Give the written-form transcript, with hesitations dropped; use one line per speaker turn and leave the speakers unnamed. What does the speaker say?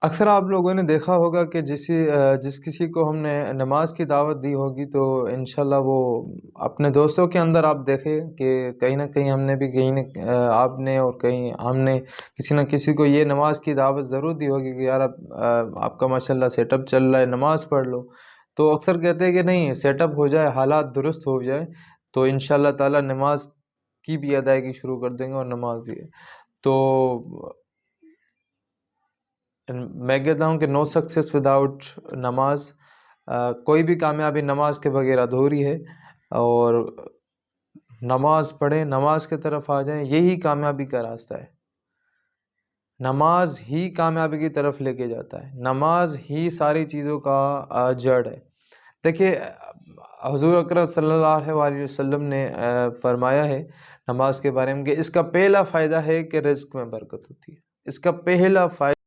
اکثر آپ لوگوں نے دیکھا ہوگا کہ جس کسی کو ہم نے نماز کی دعوت دی ہوگی تو انشاءاللہ وہ اپنے دوستوں کے اندر آپ دیکھیں کہ کہیں نہ کہیں ہم نے بھی کہیں نہ آپ نے اور کہیں ہم نے کسی نہ کسی کو یہ نماز کی دعوت ضرور دی ہوگی کہ یار آپ کا ماشاءاللہ سیٹ اپ چل رہا ہے، نماز پڑھ لو. تو اکثر کہتے ہیں کہ نہیں، سیٹ اپ ہو جائے، حالات درست ہو جائے تو انشاءاللہ تعالی نماز کی بھی ادائیگی شروع کر دیں گے اور نماز بھی ہے. تو میں کہتا ہوں کہ نو سکسیس وداؤٹ نماز، کوئی بھی کامیابی نماز کے بغیر ادھوری ہے. اور نماز پڑھیں، نماز کی طرف آ جائیں، یہی کامیابی کا راستہ ہے. نماز ہی کامیابی کی طرف لے کے جاتا ہے، نماز ہی ساری چیزوں کا جڑ ہے. دیکھیے حضور اکرم صلی اللہ علیہ وسلم نے فرمایا ہے نماز کے بارے میں کہ اس کا پہلا فائدہ ہے کہ رزق میں برکت ہوتی ہے. اس کا پہلا فائدہ